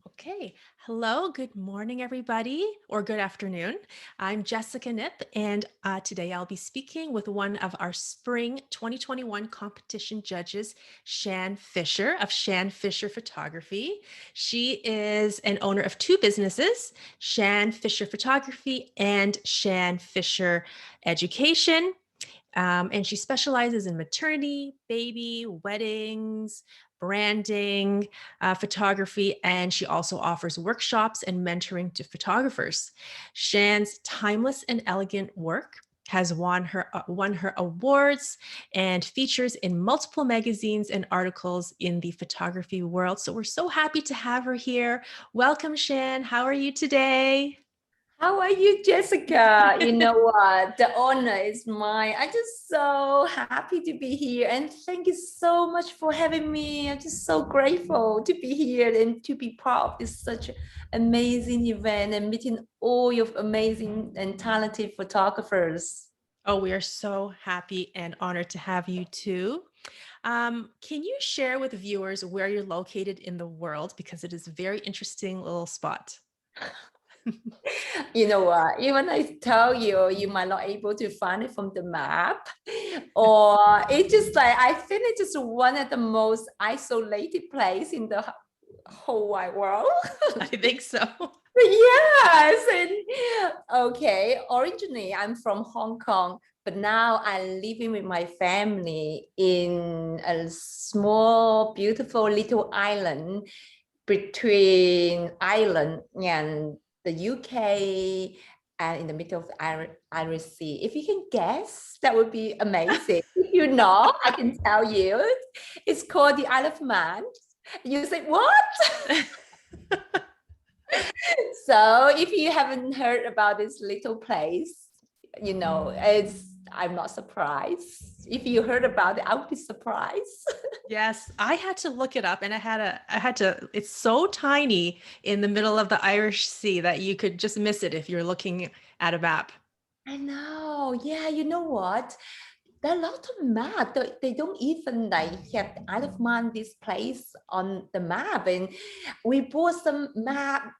Okay. Hello. Good morning, everybody, or good afternoon. I'm Jessica Nip, and today I'll be speaking with one of our spring 2021 competition judges, Shan Fisher of Shan Fisher Photography. She is an owner of two businesses, Shan Fisher Photography and Shan Fisher Education. And she specializes in maternity, baby, weddings, branding, photography, and she also offers workshops and mentoring to photographers. Shan's timeless and elegant work has won her awards and features in multiple magazines and articles in the photography world. So we're so happy to have her here. Welcome, Shan. How are you today? How are you, Jessica? You know what? The honor is mine. I'm just so happy to be here. And thank you so much for having me. I'm just so grateful to be here and to be part of this such amazing event and meeting all your amazing and talented photographers. Oh, we are so happy and honored to have you too. Can you share with viewers where you're located in the world? Because it is a very interesting little spot. You know what? Even I tell you, you might not able to find it from the map, or it's just like I think it's just one of the most isolated place in the whole wide world. I think so. Yes, and okay. Originally, I'm from Hong Kong, but now I'm living with my family in a small, beautiful little island between Ireland and the UK and in the middle of the Irish Sea. If you can guess, that would be amazing. If you know, I can tell you. It's called the Isle of Man. You say, what? So if you haven't heard about this little place, I'm not surprised. If you heard about it, I would be surprised. Yes, I had to look it up and it's so tiny in the middle of the Irish Sea that you could just miss it if you're looking at a map. I know. Yeah, you know what? There are a lot of map. They don't even like have Isle of Man this place on the map. And we bought some map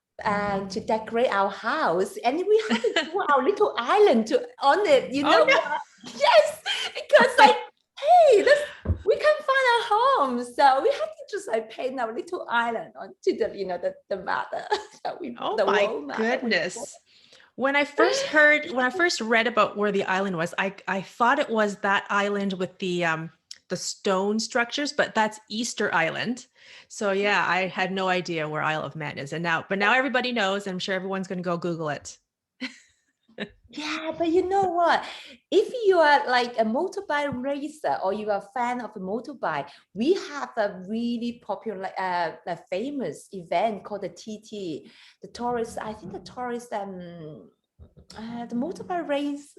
to decorate our house, and we had to do our little island to on it. You know Oh what? Yes, because no. like, hey, we can't find our home, so we had to just like paint our little island onto the map that we Oh the my world map that we bought. goodness. When I first read about where the island was, I thought it was that island with the stone structures, but that's Easter Island. So yeah, I had no idea where Isle of Man is. But now everybody knows. I'm sure everyone's going to go Google it. Yeah, but you know what? If you are like a motorbike racer or you are a fan of a motorbike, we have a really popular, a famous event called the TT, the tourist. I think the motorbike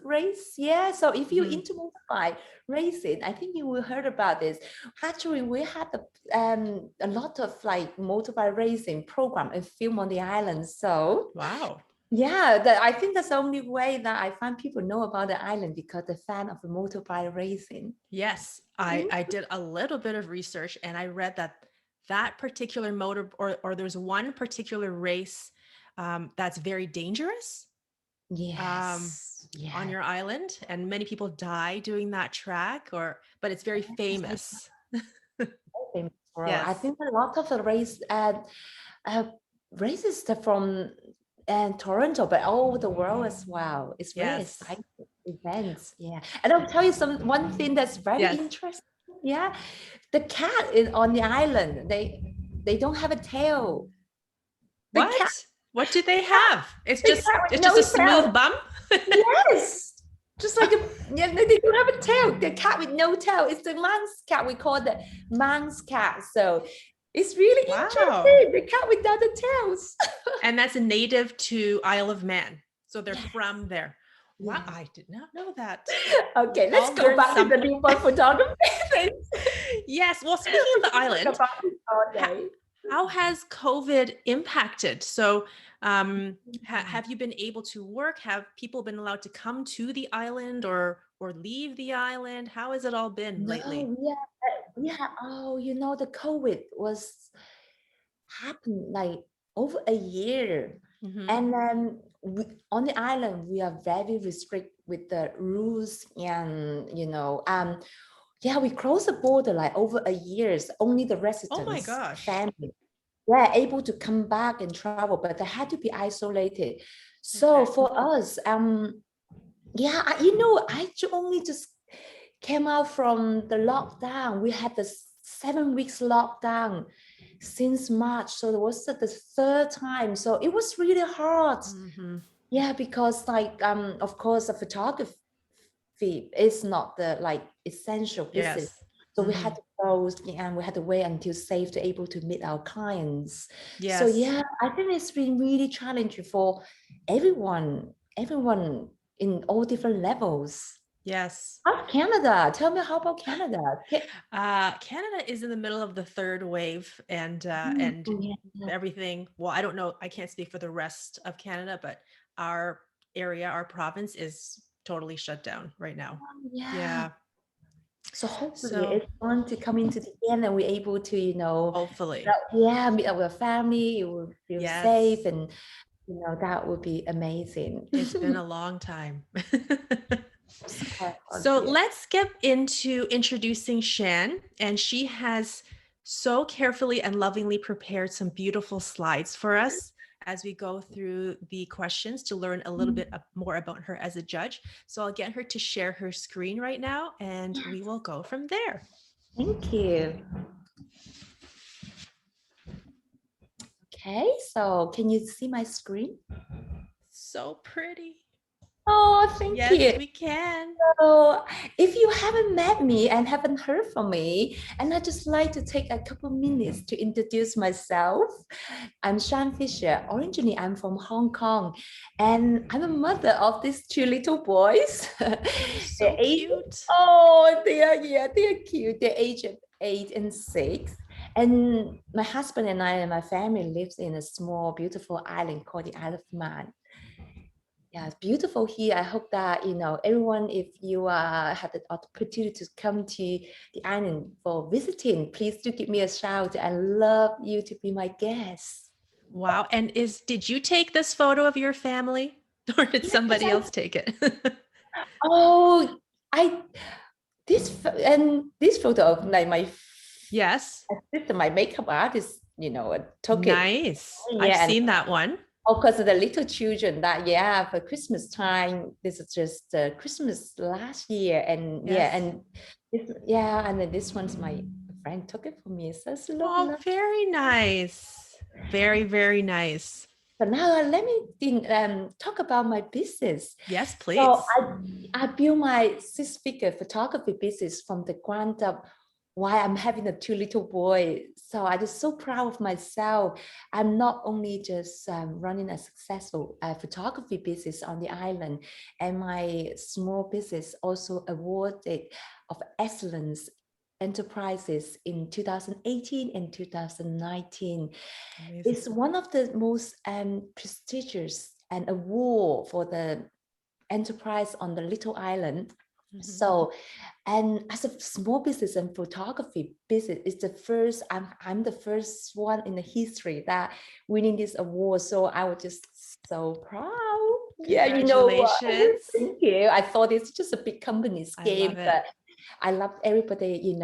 race. Yeah. So if you're Mhm. into motorbike racing, I think you will heard about this. Actually, we had a lot of like motorbike racing program and film on the island. So. Wow. Yeah, I think that's the only way that I find people know about the island because they're fan of the motorbike racing. Yes, Mhm. I did a little bit of research and I read that that particular motor or there's one particular race that's very dangerous. Um, Yes, on yeah. your island and many people die doing that track but it's very It's like famous. famous world. I Yes. think a lot of the uh, races are from Toronto, but all over the world as well. It's very Yes. exciting events. Yeah, and I'll tell you one thing that's very Yes. interesting. Yeah, the cat is on the island. They don't have a tail. The cat, What? What do they cat, have? It's the just cat with it's no just a tail. smooth bump. Yes. Just like yeah, they don't have a tail. The cat with no tail. It's the man's cat. We call the man's cat. So it's really Wow. interesting. The cat without the tails. And that's a native to Isle of Man. So they're Yeah. from there. Wow, Yeah. I did not know that. We Okay, let's all go learned back to the something. newborn photography. Yes. Well, speaking We of the can talk island, about this all ha- day. how has COVID impacted? So, have you been able to work? Have people been allowed to come to the island or leave the island? How has it all been lately? No, yeah, yeah. Oh, the COVID was happened like over a year. Mm-hmm. And then on the island, we are very restrict with the rules and, yeah, we closed the border like over a year. Only the Oh my residents, gosh. family, were able to come back and travel, but they had to be isolated. So Okay. for us, yeah, I only just came out from the lockdown. We had the 7 weeks lockdown since March. So it was the third time. So it was really hard. Mm-hmm. Yeah, because like of course the photography is not the like essential business. Yes. So we Mm-hmm. had to close and we had to wait until safe to able to meet our clients. So Yes. yeah, I think it's been really challenging for everyone in all different levels. Yes. How's Canada? Tell me how about Canada? Canada is in the middle of the third wave, and Oh, yeah. everything. Well, I don't know. I can't speak for the rest of Canada, but our area, our province, is totally shut down right now. Yeah. Yeah. So hopefully So it's going to come into the end and we're able to, hopefully, yeah, meet up with family, you will feel safe yes. and that would be amazing. It's been a long time. So quite fun So to you. let's get into introducing Shan. And she has so carefully and lovingly prepared some beautiful slides for us as we go through the questions to learn a little bit more about her as a judge. So I'll get her to share her screen right now and we will go from there. Thank you. Okay, so can you see my screen? So pretty. Oh, thank Yes, you. we can. So, if you haven't met me and haven't heard from me, and I'd just like to take a couple minutes to introduce myself. I'm Shan Fisher. Originally, I'm from Hong Kong, and I'm a mother of these two little boys. They're They're so age, cute. oh, they're cute. They're age of 8 and 6. And my husband and I and my family lives in a small, beautiful island called the Isle of Man. Yeah, it's beautiful here. I hope that everyone, if you have the opportunity to come to the island for visiting, please do give me a shout. I love you to be my guest. Wow. And did you take this photo of your family or did Yes, somebody else take it? oh, I this photo of like my Yes. sister, my makeup artist, took it. Nice. I've Yeah, and seen that one. of course, the little children that, yeah, for Christmas time, this is just Christmas last year. And yeah, Yes. and yeah, and then this one's my friend took it for me. So it's Oh, lovely. very nice. Very, very nice. So now let me talk about my business. Yes, So please. I built my six-figure photography business from the ground up while I'm having a two little boy. So I'm just so proud of myself. I'm not only just running a successful photography business on the island, and my small business also awarded of excellence enterprises in 2018 and 2019. Amazing. It's one of the most prestigious and award for the enterprise on the little island. Mhm. So, and as a small business and photography business, it's the first, I'm the first one in the history that winning this award. So I was just so proud. Yeah, Congratulations. thank you. I thought it's just a big company's I love game, it. but I love everybody, you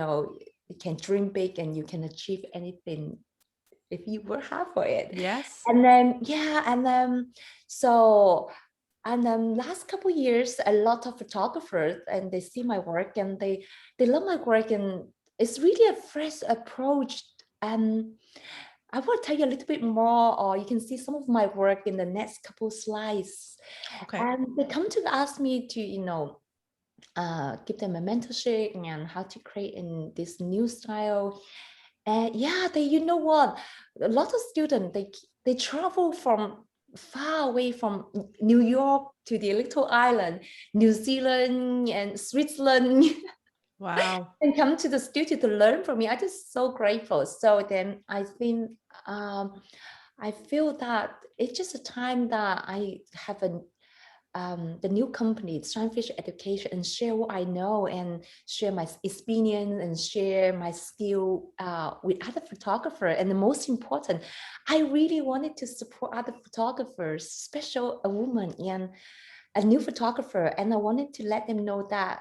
can dream big and you can achieve anything if you work hard for it. Yes. And then, yeah, and then, so and last couple of years, a lot of photographers and they see my work and they love my work, and it's really a fresh approach. And I will tell you a little bit more, or you can see some of my work in the next couple of slides. Okay. And they come to ask me to, give them a mentorship and how to create in this new style. And yeah, you know what? A lot of students they travel from far away from New York to the little island, New Zealand and Switzerland, Wow. and come to the studio to learn from me. I'm just so grateful. So then I think I feel that it's just a time that I have the new company, Shan Education, and share what I know and share my experience and share my skill with other photographers. And the most important, I really wanted to support other photographers, especially a woman and a new photographer. And I wanted to let them know that,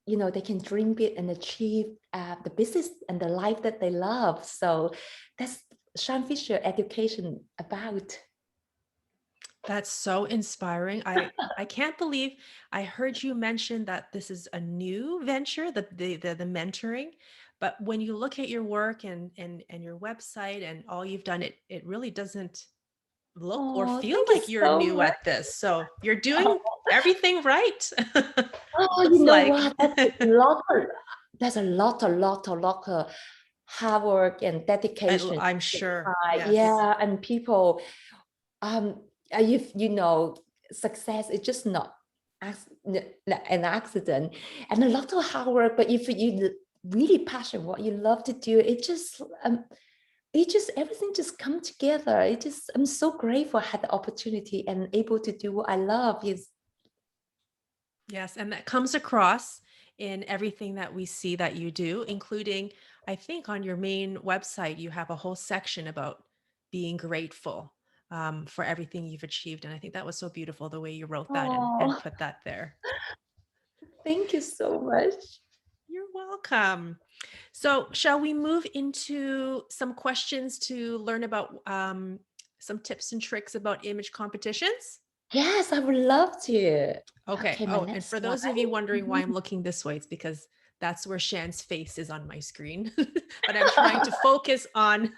you know, they can dream big and achieve the business and the life that they love. So that's Shan Education about. That's so inspiring. I can't believe I heard you mention that this is a new venture, the mentoring. But when you look at your work and your website and all you've done, it really doesn't look or Oh, feel thank you like you're so new much. at this. So you're doing Oh, everything right. oh, you Looks know like. what? There's a lot of hard work and dedication. I'm sure. Yes. Yeah, and people, um, you know, success is just not an accident, and a lot of hard work. But if you really passionate what you love to do, it just everything just come together. It just I'm so grateful I had the opportunity and able to do what I love. Is Yes, and that comes across in everything that we see that you do, including, I think, on your main website, you have a whole section about being grateful for everything you've achieved. And I think that was so beautiful the way you wrote that and oh, put that there. thank you so much. You're welcome. So, shall we move into some questions to learn about some tips and tricks about image competitions? Yes, I would love to. Okay. Okay, my Oh, and next for one. those of you wondering why I'm looking this way, it's because that's where Shan's face is on my screen. But I'm trying to focus on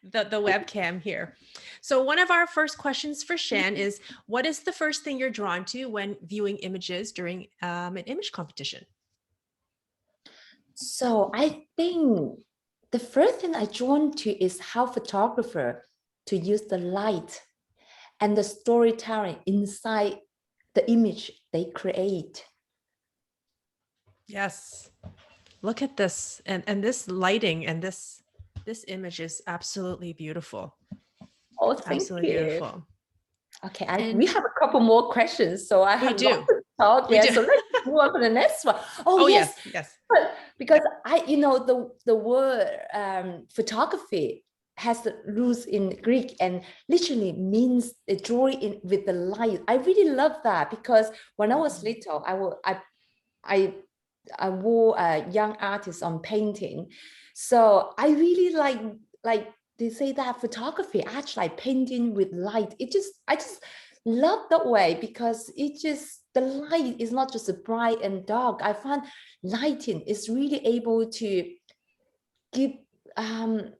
the webcam here. So one of our first questions for Shan is, what is the first thing you're drawn to when viewing images during an image competition? So I think the first thing I drawn to is how photographer to use the light and the storytelling inside the image they create. Yes. Look at this. And this lighting and this image is absolutely beautiful. Oh, thank Absolutely you. beautiful. Okay, we And have a couple more questions, so I we have lots do. to talk. We Yeah, do. so let's move on to the next one. Oh Oh, yes, yes. Yes. because you know, the word photography has the roots in Greek and literally means the drawing in with the light. I really love that because when I was little, I I wore a young artist on painting, so I really like they say that photography actually like painting with light. I just love that way because it just the light is not just a bright and dark. I find lighting is really able to give um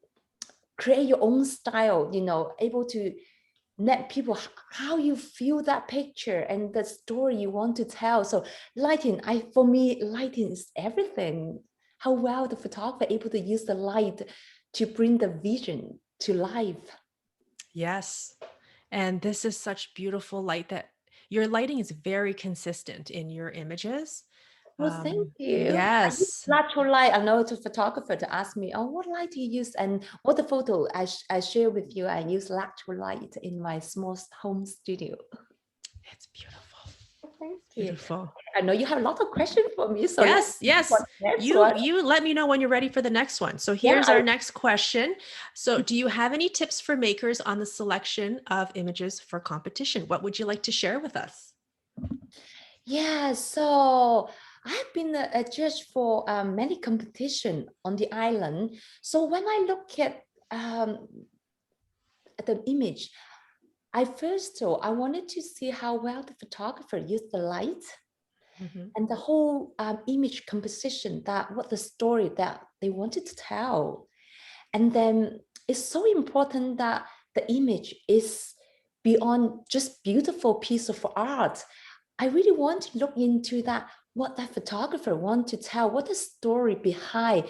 create your own style, you know, able to let people how you feel that picture and the story you want to tell. So lighting, for me, lighting is everything. How well the photographer able to use the light to bring the vision to life. Yes. And this is such beautiful light that your lighting is very consistent in your images. Well, thank you. I use Yes. natural light. I know the photographer to ask me, oh, what light do you use? And what the photo I share with you, I use natural light in my small home studio. It's beautiful. Thank you. Beautiful. I know you have a lot of questions for me, so let's Yes, move on yes. to the next You one. you let me know when you're ready for the next one. So Yeah, here's our next question. So do you have any tips for makers on the selection of images for competition? What would you like to share with us? yeah. So I've been a judge for many competition on the island. So when I look at the image, I wanted to see how well the photographer used the light Mhm. and the whole image composition, that what the story that they wanted to tell. And then it's so important that the image is beyond just beautiful piece of art. I really want to look into that, what that photographer want to tell, what the story behind,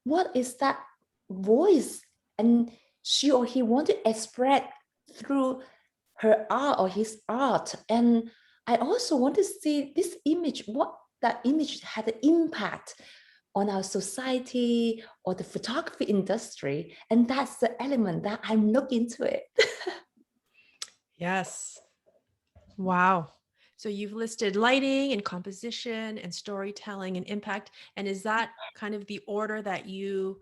what is that voice and she or he want to express through her art or his art. And I also want to see this image, what that image had an impact on our society or the photography industry. And that's the element that I'm looking into it. Yes. Wow. So you've listed lighting and composition and storytelling and impact. And is that kind of the order that you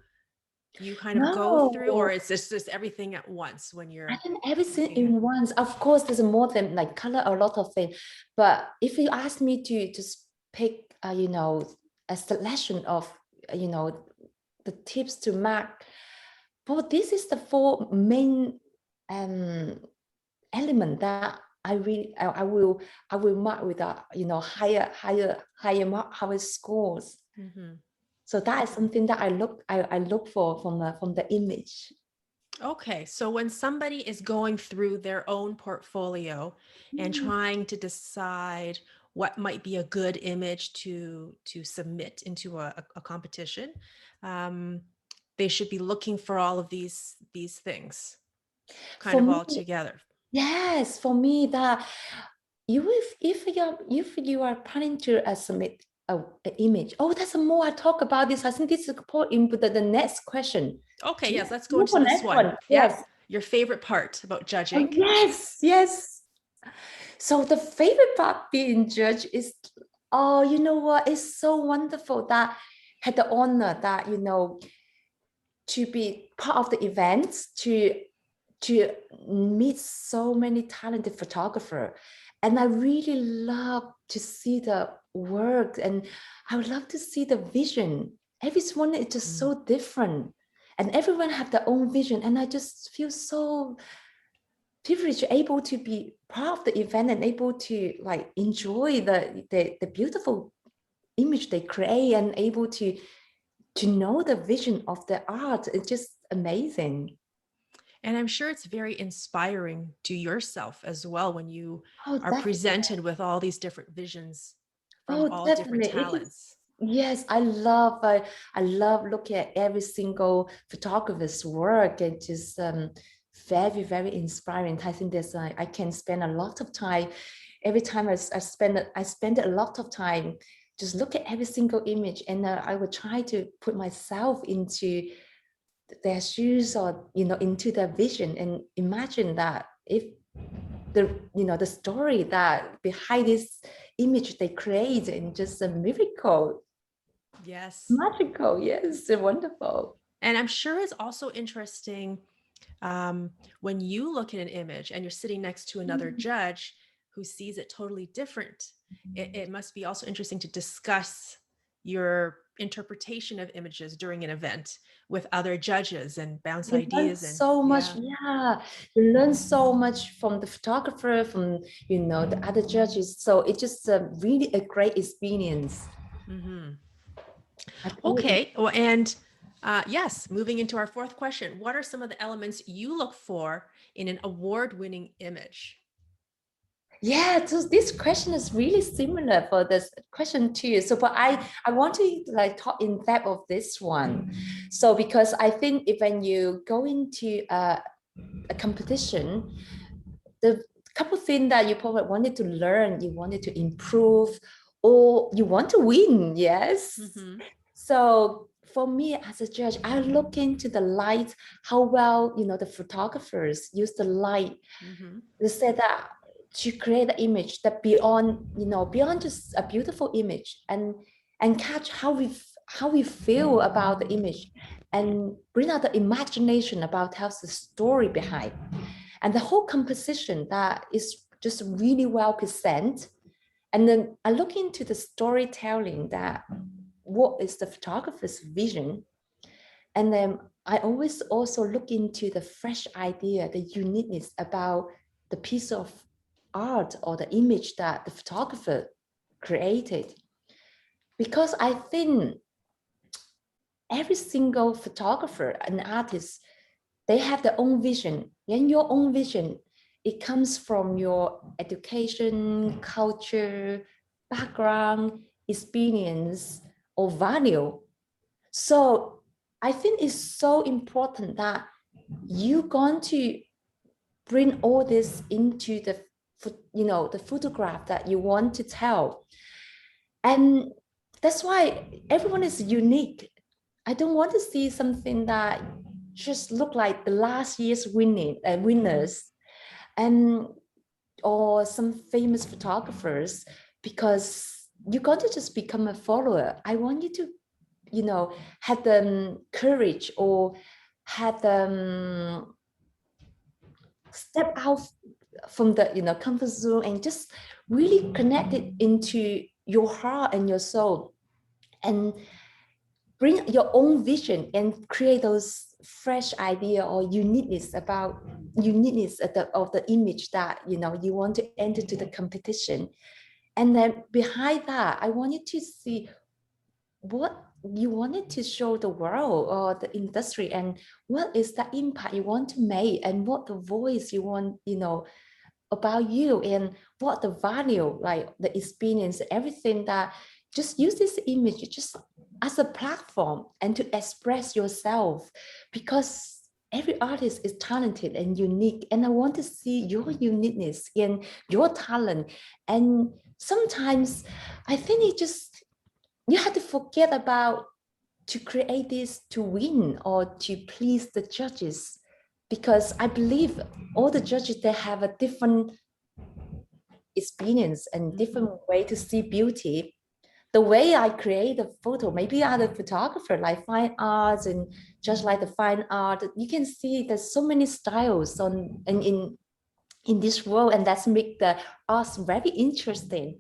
kind of go through, or No, is this just everything at once when I you're think everything looking at? in once. Of course, there's more than like color, a lot of things. But if you ask me to just pick, a selection of, you know, the tips to mark, well, this is the four main um element that I will mark with a higher mark, higher scores. Mm-hmm. So that is something that I look for from the image. Okay, so when somebody is going through their own portfolio and Mm. trying to decide what might be a good image to submit into a competition, um, they should be looking for all of these things kind For of me, all together. yes, for me that you if you are planning to submit a image. Oh, that's more I talk about this. I think this is important with the next question. Okay, yes, Let's let's go move into on this next one. one. Yeah, Yes. your favorite part about Oh, judging. yes, yes. So the favorite part being judge is, oh, you know what? It's so wonderful that had the honor that, to be part of the events, to meet so many talented photographer. And I really love to see the work, and I would love to see the vision. Everyone is just Mm. so different, and everyone have their own vision. And I just feel so privileged, able to be part of the event and able to like enjoy the beautiful image they create and able to know the vision of the art. It's just amazing. And I'm sure it's very inspiring to yourself as well when you Oh, are definitely. presented with all these different visions from Oh, all different definitely. It is. talents. Yes, I love looking at every single photographer's work. It's just very, very inspiring. I think there's I can spend a lot of time every time I spend a lot of time just look at every single image, and I would try to put myself into their shoes, or into their vision, and imagine that if the story that behind this image they create, and just a miracle, Yes. magical. Yes, wonderful. And I'm sure it's also interesting um, when you look at an image and you're sitting next to another Mm. judge who sees it totally different. It must be also interesting to discuss your interpretation of images during an event with other judges and bounce You learn ideas and so much. yeah. Yeah, you learn so much from the photographer, from the other judges. So it's just really a great experience. Hmm. I totally. Okay. Well, and yes, moving into our fourth question. What are some of the elements you look for in an award winning image? Yeah, so this question is really similar for this question too. So, but I want to like talk in depth of this one. So, because I think if when you go into a competition, the couple things that you probably wanted to learn, you wanted to improve, or you want to win. Yes. Hmm. So for me as a judge, I look into the light, how well the photographers use the light. Hmm. They said that to create the image that beyond just a beautiful image, and catch how we feel about the image, and bring out the imagination about tells the story behind, and the whole composition that is just really well presented. And then I look into the storytelling, that what is the photographer's vision. And then I always also look into the fresh idea, the uniqueness about the piece of art or the image that the photographer created. Because I think every single photographer and artist, they have their own vision. And your own vision, it comes from your education, culture, background, experience, or value. So I think it's so important that you're going to bring all this into the photograph that you want to tell. And that's why everyone is unique. I don't want to see something that just look like the last year's winners. And or some famous photographers, because you're going to just become a follower. I want you to, have the courage, or have the step out from the comfort zone, and just really connect it into your heart and your soul, and bring your own vision and create those fresh idea or uniqueness of the image that you want to enter to the competition. And then behind that, I want you to see what you wanted to show the world or the industry, and what is the impact you want to make, and what the voice you want, about you, and what the value, like the experience, everything, that just use this image just as a platform and to express yourself, because every artist is talented and unique, and I want to see your uniqueness and your talent. And sometimes I think it just, you have to forget about to create this to win or to please the judges, because I believe all the judges, they have a different experience and different way to see beauty. The way I create a photo, maybe other photographer like fine arts, and just like the fine art, you can see there's so many styles on and in this world, and that's make the arts very interesting.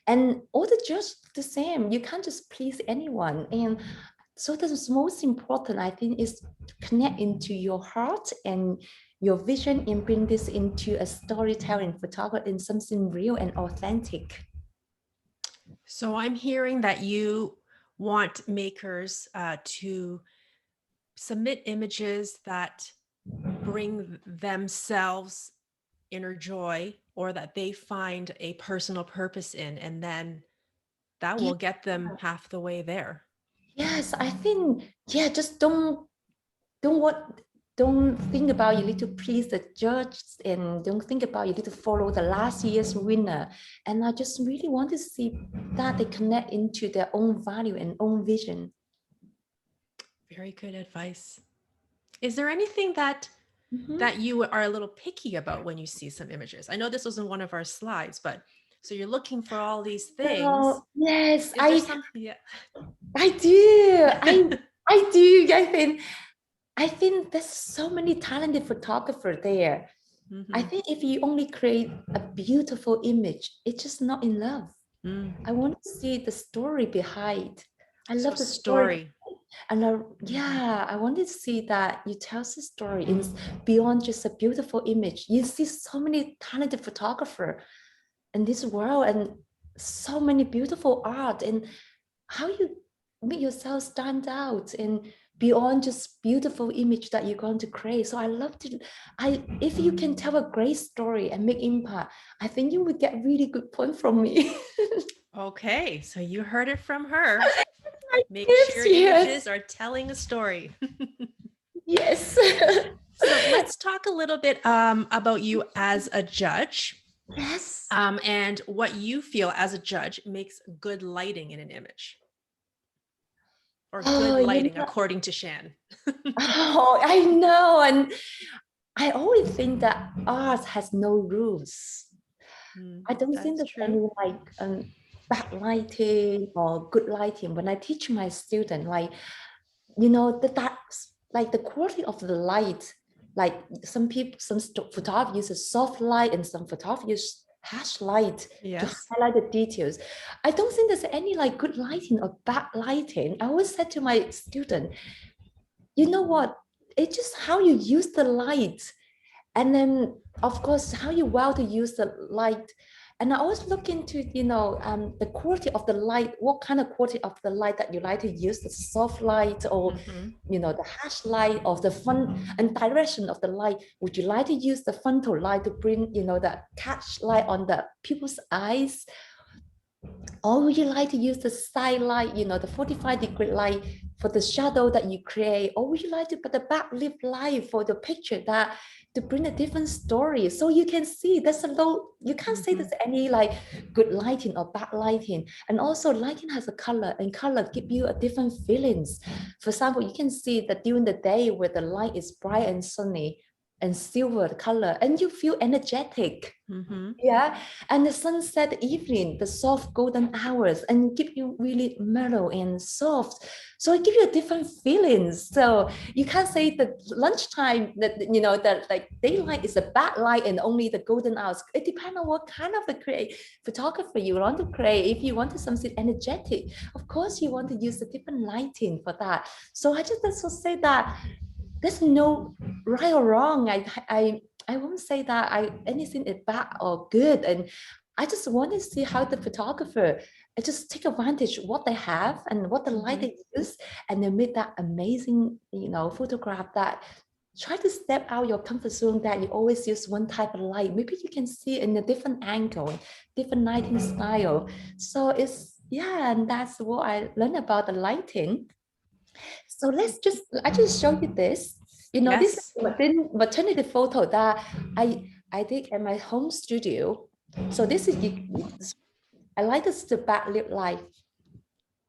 And all the judges the same, you can't just please anyone. And so the most important, I think, is to connect into your heart and your vision, and bring this into a storytelling photography in something real and authentic. So I'm hearing that you want makers to submit images that bring themselves inner joy, or that they find a personal purpose in, and then that Yeah. will get them half the way there. Yes, I think, yeah, just don't what don't think about you need to please the judge, and don't think about you need to follow the last year's winner. And I just really want to see that they connect into their own value and own vision. Very good advice. Is there anything that Mhm. that you are a little picky about when you see some images? I know this wasn't one of our slides, but so you're looking for all these things. So yes, Is there some, yeah. I do. I do. I think there's so many talented photographers there. I Mm-hmm. think if you only create a beautiful image, it's just not enough. Mm. I want to see the story behind. I So love the story. story. And Mm-hmm. yeah, I wanted to see that you tell the story in beyond just a beautiful image. You see so many talented photographer in this world, and so many beautiful art, and how you make yourself stand out and beyond just beautiful image that you're going to create. So I love to, if you can tell a great story and make impact, I think you would get really good point from me. Okay, so you heard it from her. Make Yes, sure your yes, images are telling a story. yes. So let's talk a little bit about you as a judge, Yes. and what you feel as a judge makes good lighting in an image, or good Oh, lighting according to Shan. oh, I know. And I always think that art has no rules. Mm, I don't think that's there's true. any like bad lighting or good lighting. When I teach my student, like, like the quality of the light, like some people, photography uses soft light, and some photography use harsh light to Yes. highlight the details. I don't think there's any like good lighting or bad lighting. I always said to my student, you know what? It's just how you use the light, and then of course how you well to use the light. And I always look into the quality of the light, what kind of quality of the light that you like to use, the soft light, or Mm-hmm. the harsh light, or the front and direction of the light. Would you like to use the frontal light to bring the catch light on the people's eyes, or would you like to use the side light, the 45-degree light for the shadow that you create? Or would you like to put the backlit light for the picture that to bring a different story? So you can see there's a low, you can't say Mm-hmm. there's any like good lighting or bad lighting. And also lighting has a color, and color give you a different feelings. For example, you can see that during the day where the light is bright and sunny, and silver color, and you feel energetic. Mm-hmm. Yeah, and the sunset evening, the soft golden hours, and give you really mellow and soft. So it gives you a different feelings. So you can't say that lunchtime that that like daylight is a bad light and only the golden hours. It depends on what kind of the create photographer you want to create. If you want something energetic, of course you want to use a different lighting for that. So I just also say that there's no right or wrong. I won't say that anything is bad or good. And I just want to see how the photographer just take advantage of what they have and what the light Mm-hmm. they use, and they make that amazing, photograph that try to step out your comfort zone, that you always use one type of light. Maybe you can see in a different angle, different lighting style. So it's, yeah, and that's what I learned about the lighting. So I just show you this. This is Yes. maternity photo that I did at my home studio. So this is, I like this the backlit light.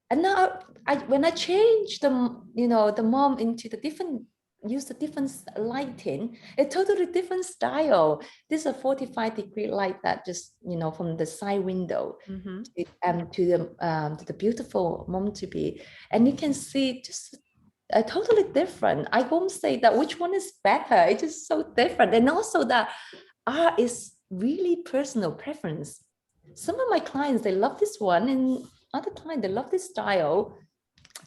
And now when I change the mom into the different, use the different lighting, a totally different style. This is a 45-degree light that just, from the side window Mm-hmm. to the beautiful mom to be. And you can see just totally different. I won't say that which one is better. It's just so different. And also that art is really personal preference. Some of my clients, they love this one, and other clients, they love this style.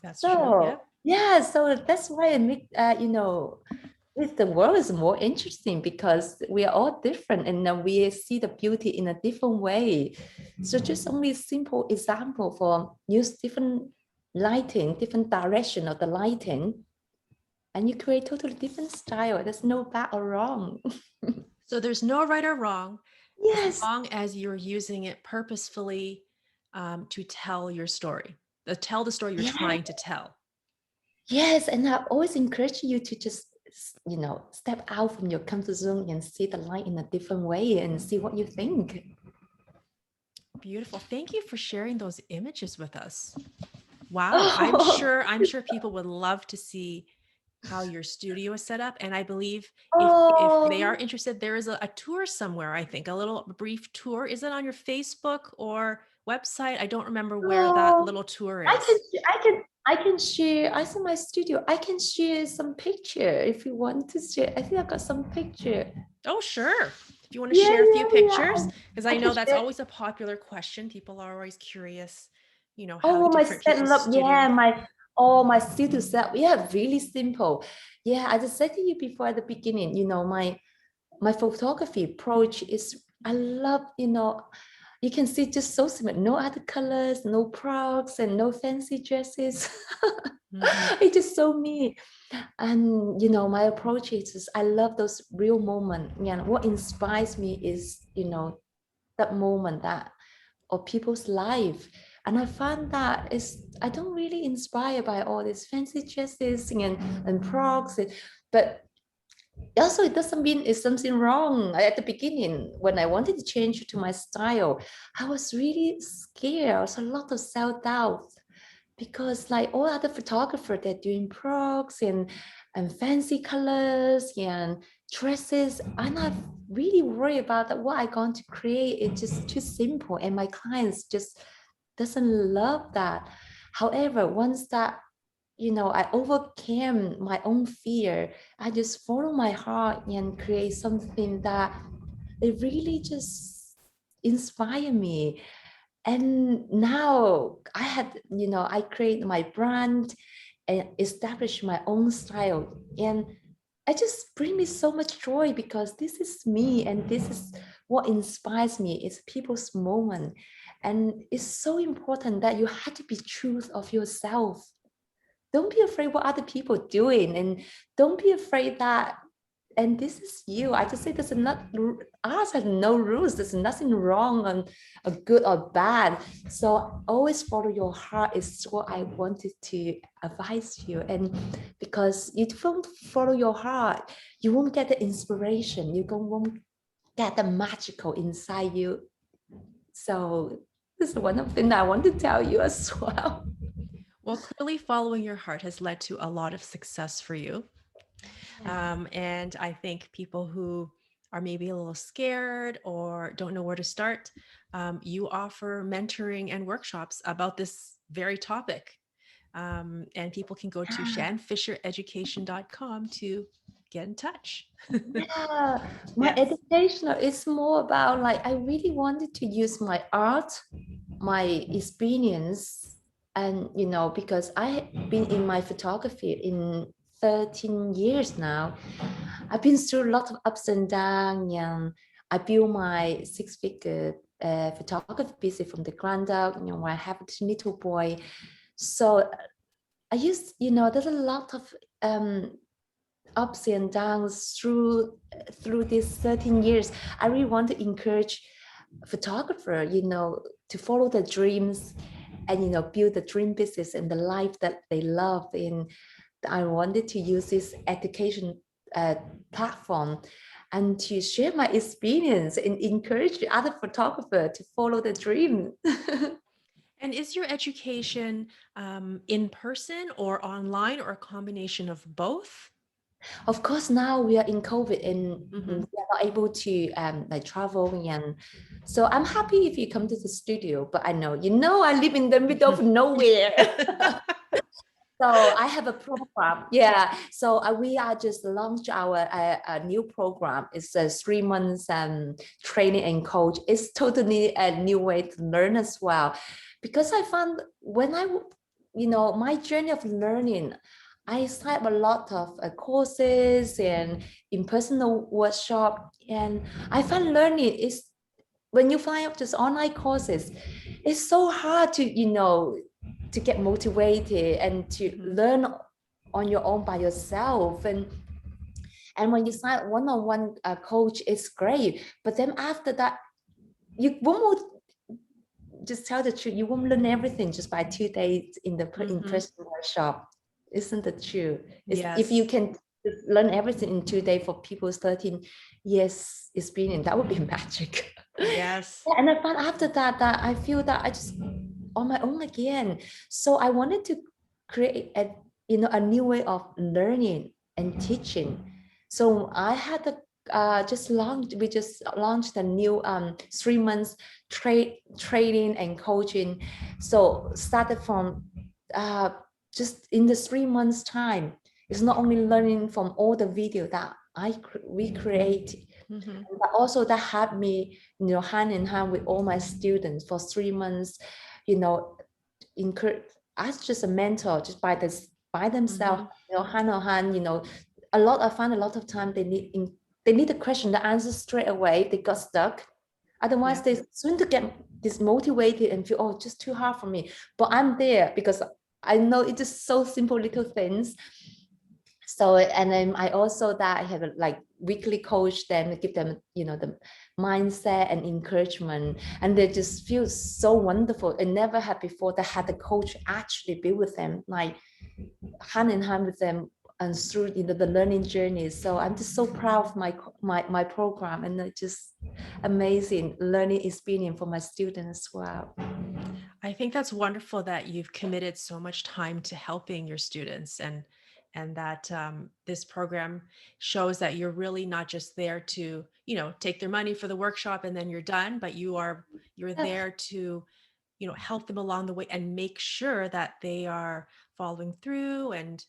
That's true. So Yep. yeah, so that's why I make with the world is more interesting, because we are all different, and we see the beauty in a different way. So just only simple example for use different lighting, different direction of the lighting, and you create totally different style. There's no bad or wrong. So there's no right or wrong as Yes, long as you're using it purposefully to tell your story, tell the story you're yeah, trying to tell. yes, and I always encourage you to just step out from your comfort zone and see the light in a different way and see what you think. Beautiful. Thank you for sharing those images with us. Wow. I'm Oh, sure I'm sure people would love to see how your studio is set up. And I believe if they are oh, interested, there is a tour somewhere, I think, a little brief tour. Is it on your Facebook or website? I don't remember where that oh. little tour I can, is. I can share. I see my studio. I can share some picture if you want to share. I think I got some picture. Oh, sure. If you want to Yeah, share a few yeah, pictures, yeah. because I I can know that's share. always a popular question. People are always curious, how Oh, my different people's setup. Yeah, studios. my studio setup. Yeah, really simple. Yeah, I just said to you before at the beginning. My photography approach is, I love, you can see just so simple, no other colors, no props, and no fancy dresses. Hmm. It's just so me. And my approach is I love those real moments. Yeah, what inspires me is that moment that of people's life. And I find that is, I don't really inspire by all these fancy dresses and props, but also it doesn't mean it's something wrong. At the beginning, when I wanted to change to my style, I was really scared. I was a lot of self-doubt, because like all other photographers, they're doing progs and fancy colors and dresses. I'm not really worried about that. What I'm going to create is just too simple, and my clients just doesn't love that. However, once that I overcame my own fear, I just follow my heart and create something that it really just inspire me. And now I create my brand and establish my own style, and it just bring me so much joy, because this is me, and this is what inspires me. It's people's moment, and it's so important that you have to be true of yourself. Don't be afraid what other people doing, and don't be afraid that, and this is you. I just say there's not, ours has no rules. There's nothing wrong on a good or bad. So always follow your heart is what I wanted to advise you. And because you don't follow your heart, you won't get the inspiration. You won't get the magical inside you. So this is one of the things I want to tell you as well. Well, clearly following your heart has led to a lot of success for you. And I think people who are maybe a little scared or don't know where to start, you offer mentoring and workshops about this very topic. And people can go to shanfishereducation.com to get in touch. Yeah, my Yes. education is more about like I really wanted to use my art, my experience, and because I have been in my photography in 13 years now. I've been through a lot of ups and downs, and I built my six-figure photography business from the ground up. I have a little boy, so I used, there's a lot of ups and downs through these 13 years. I really want to encourage photographer, to follow their dreams and build the dream business and the life that they love. And I wanted to use this education uh, platform and to share my experience and encourage the other photographer to follow the dream. And is your education in person or online or a combination of both? Of course, now we are in COVID and we Hmm. are not able to like travel, and so I'm happy if you come to the studio. But I know I live in the middle of nowhere. So I have a program. Yeah. So we are just launched our a new program. It's a 3 months training and coach. It's totally a new way to learn as well, because I found when my journey of learning, I signed a lot of courses and in-personal workshop, and I find learning is when you find out just online courses, it's so hard to to get motivated and to Hmm. learn on your own by yourself. And when you sign one-on-one coach, it's great, but then after that you won't, just tell the truth, you won't learn everything just by 2 days in the Hmm. in-person workshop. Isn't that true? It's if you Yes. can learn everything in 2 days for people's 13 years experience, that would be magic. Yes. And I found after that I feel that I just on my own again. So I wanted to create a new way of learning and teaching. So I had a we just launched a new 3 months training and coaching. So started from uh, just in the 3 months time. It's not only learning from all the video that we create, Hmm. but also that helped me, hand in hand with all my students for 3 months, you know, encourage as just a mentor, just by themselves, Hmm. hand on hand, I find a lot of time they need a question, the answer straight away, they got stuck. Otherwise, Yeah. they soon to get dismotivated and feel, oh, just too hard for me. But I'm there because I know it's just so simple little things. So and then I also that I have a like weekly coach them, give them the mindset and encouragement, and they just feel so wonderful. And never had before that had the coach actually be with them, like hand in hand with them and through the learning journey. So I'm just so proud of my program, and it's just amazing learning experience for my students as well. I think that's wonderful that you've committed so much time to helping your students, and that this program shows that you're really not just there to take their money for the workshop and then you're done, but you're Yeah. there to help them along the way and make sure that they are following through and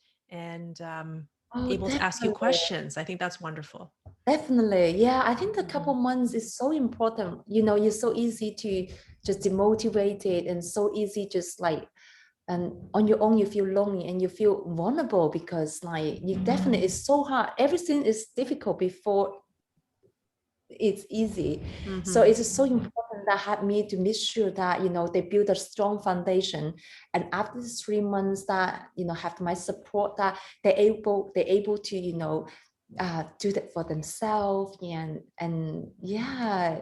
Oh, able to ask you definitely. questions. I think that's wonderful. Definitely. Yeah, I think the couple Mhm. months is so important. You're so easy to just demotivated and so easy just like and on your own you feel lonely and you feel vulnerable because like you definitely it's so hard. Everything is difficult before it's easy. So Mhm. it is so important that help me to make sure that they build a strong foundation. And after the 3 months that have my support, that they're able to do that for themselves. And yeah,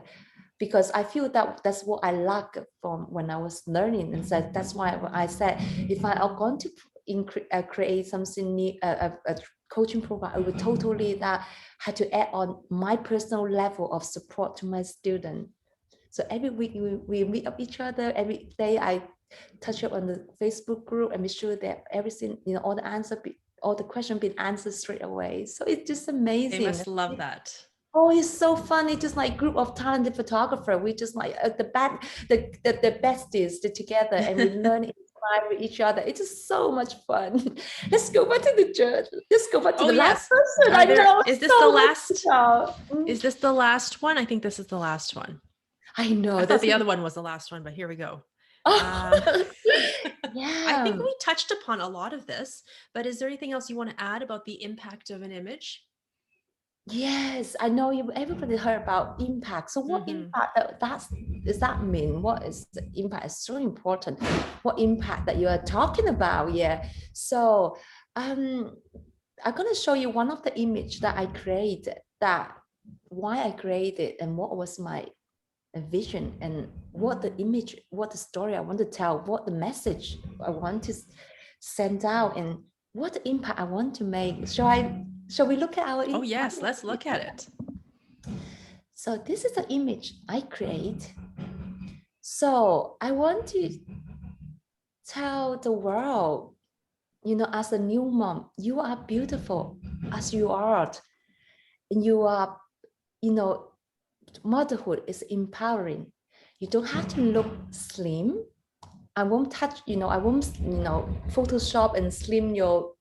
because I feel that that's what I lack from when I was learning. And so that's why I said if I are going to create something new, a coaching program, I would totally that had to add on my personal level of support to my student. So every week we meet up each other. Every day I touch up on the Facebook group and make sure that everything, all the answer all the questions being answered straight away. So it's just They amazing. must love that. Oh, it's so funny. Just like group of talented photographer. We just like the besties together, and we learn, inspire with each other. It's just so much fun. Let's go back to the judge. Let's go back to Oh the last yes. person. Are I there, know is this the so much last, about. is this the last one? I think this is the last one. I I know thought that's the gonna other be. one was the last one, but here we go. Um, Oh, I think yeah. we touched upon a lot of this, but is there anything else you want to add about the impact of an image? Yes, I know you. Everybody heard about impact. So, what Hmm. impact that's does that mean? What is the impact? It's so important. What impact that you are talking about? Yeah. So, um, I'm gonna show you one of the image that I created. That why I created and what was my vision and what the image, what the story I want to tell, what the message I want to send out, and what impact I want to make. Shall we look at our Oh my yes, let's image? look at it. So this is the image I create. So I want to tell the world, as a new mom, you are beautiful as you are. And you are, you know, motherhood is empowering. You don't have to look slim. I won't touch, I won't, Photoshop and slim your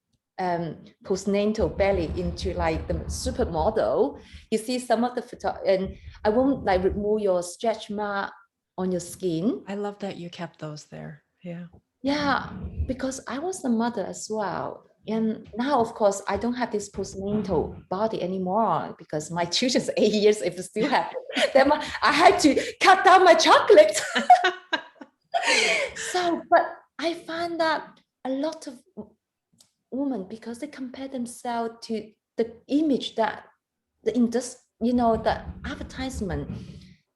postnatal belly into like the supermodel. You see some of the photo, and I won't like remove your stretch mark on your skin. I love that you kept those there. Yeah. Yeah, because I was a mother as well. And now, of course, I don't have this postnatal body anymore because my children's 8 years. If it still happen, then I had to cut down my chocolate. So, but I find that a lot of women, because they compare themselves to the image that the industry, the advertisement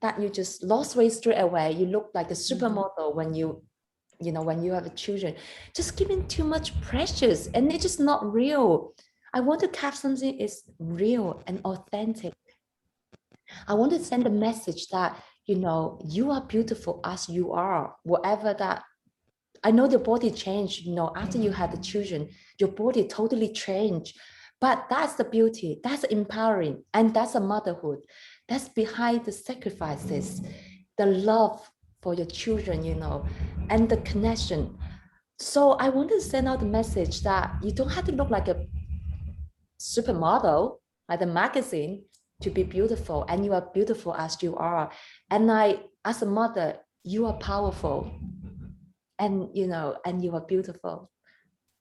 that you just lost weight straight away. You look like a Mhm. supermodel when you have a children, just giving too much pressures, and it's just not real. I want to have something is real and authentic. I want to send a message that you are beautiful as you are, whatever that. I know the body changed, after you had the children, your body totally changed. But that's the beauty, that's empowering, and that's a motherhood. That's behind the sacrifices, the love for your children, and the connection. So I want to send out the message that you don't have to look like a supermodel, like the magazine, to be beautiful, and you are beautiful as you are. And as a mother, you are powerful, and you are beautiful.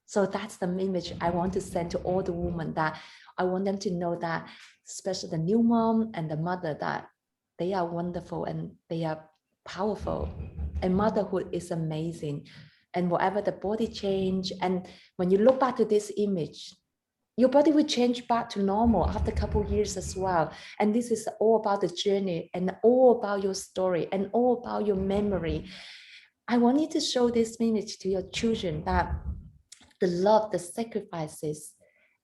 So that's the image I want to send to all the women, that I want them to know that, especially the new mom and the mother, that they are wonderful and they are powerful, and motherhood is amazing. And whatever the body change, and when you look back to this image, your body will change back to normal after a couple of years as well. And this is all about the journey, and all about your story, and all about your memory. I want you to show this image to your children, that the love, the sacrifices,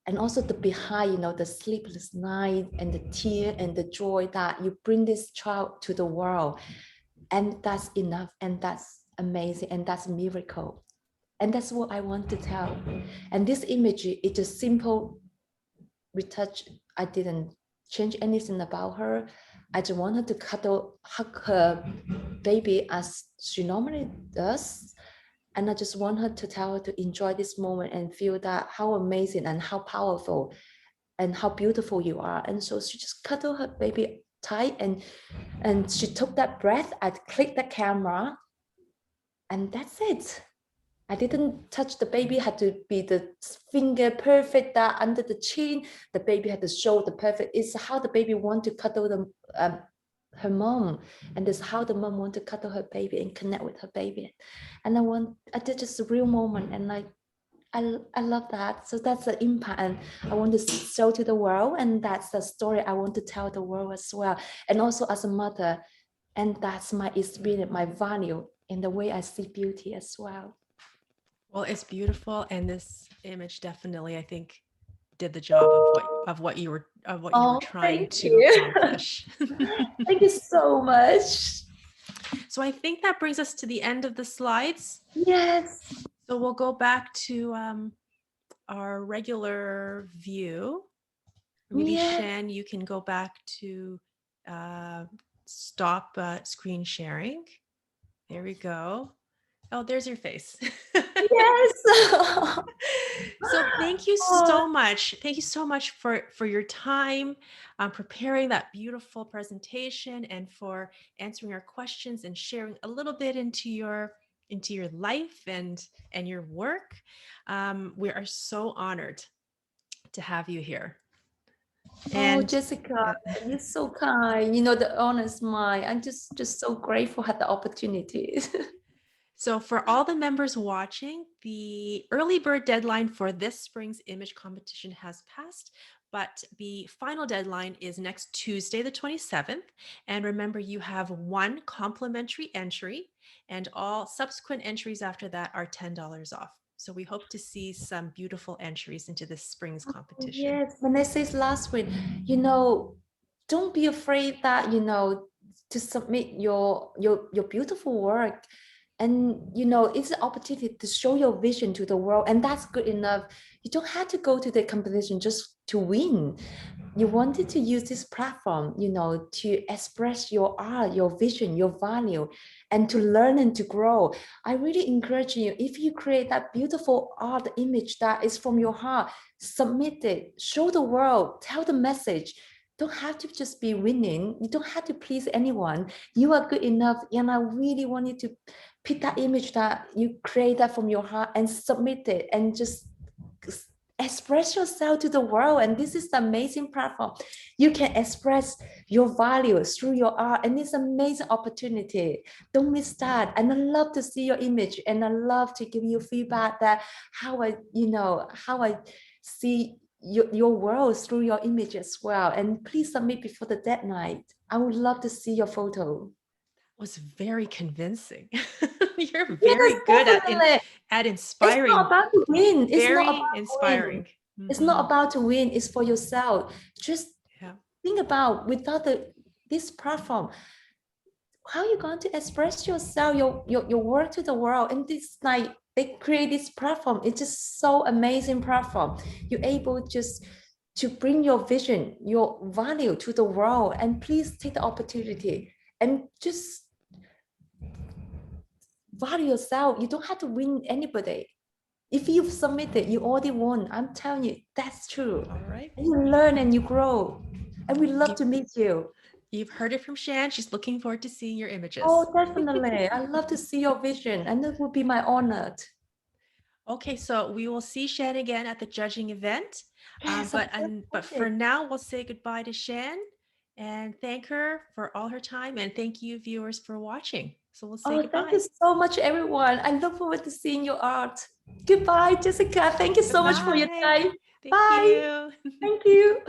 and also the behind, the sleepless night and the tear and the joy that you bring this child to the world. And that's enough. And that's amazing. And that's a miracle. And that's what I want to tell. And this image, it's a simple retouch. I didn't change anything about her. I just want her to hug her baby as she normally does. And I just want her to tell her to enjoy this moment and feel that how amazing and how powerful and how beautiful you are. And so she just cuddled her baby tight, and she took that breath. I clicked the camera, and that's it. I didn't touch the baby, had to be the finger perfect that under the chin. The baby had to show the perfect. It's how the baby want to cuddle her mom, and this is how the mom want to cuddle her baby and connect with her baby. And I did just a real moment, and I love that. So that's the impact, and I want to show to the world, and that's the story I want to tell the world as well. And also as a mother, and that's my experience, my value in the way I see beauty as well. Well, it's beautiful, and this image definitely, I think, did the job of what you were Oh, trying thank to you. accomplish. Thank you so much. So I think that brings us to the end of the slides. Yes. So we'll go back to our regular view. Maybe Yeah. Shan, you can go back to uh, stop screen sharing. There we go. Oh, there's your face. Yes. So thank you Oh, so much. Thank you so much for your time preparing that beautiful presentation and for answering our questions and sharing a little bit into your life and your work. We are so honored to have you here. oh, And Jessica, yeah. you're so kind. You know, the honest mind. I'm just so grateful had the opportunity. So, for all the members watching, the early bird deadline for this spring's image competition has passed, but the final deadline is next Tuesday, the 27th. And remember, you have one complimentary entry, and all subsequent entries after that are $10 off. So, we hope to see some beautiful entries into this spring's Oh, competition. yes, when I said last week, you know, don't be afraid that, you know, to submit your beautiful work. And you know, it's an opportunity to show your vision to the world, and that's good enough. You don't have to go to the competition just to win. You wanted to use this platform, you know, to express your art, your vision, your value, and to learn and to grow. I really encourage you, if you create that beautiful art image that is from your heart, submit it, show the world, tell the message. Don't have to just be winning. You don't have to please anyone. You are good enough. And I really want you to pick that image that you create that from your heart and submit it and just express yourself to the world. And this is the amazing platform. You can express your values through your art, and it's an amazing opportunity. Don't miss that. And I love to see your image, and I love to give you feedback that how I, you know, how I see your world through your image as well. And please submit before the deadline. I would love to see your photo. Was very convincing. You're Yes, very good definitely. at It's not inspiring. about to win. It's not Very about to win. inspiring. It's not Mhm. about to win. It's for yourself. Just Yeah. think about without this platform, how are you going to express yourself, your work to the world? And this like they create this platform. It's just so amazing platform. You're able just to bring your vision, your value to the world. And please take the opportunity and just value yourself. You don't have to win anybody. If you've submitted, you already won. I'm telling you, that's true. All right. And you learn and you grow. And we love You, to meet you. you've heard it from Shan. She's looking forward to seeing your images. Oh, definitely. I love to see your vision, and it would be my honor. Okay, so we will see Shan again at the judging event. Yes, I'm so But for excited. now, we'll say goodbye to Shan and thank her for all her time. And thank you, viewers, for watching. So we'll say Oh, thank you goodbye. so much, everyone. I look forward to seeing your art. Goodbye, Jessica. Thank you so much for your Goodbye. time. Thank Bye. you. Thank you.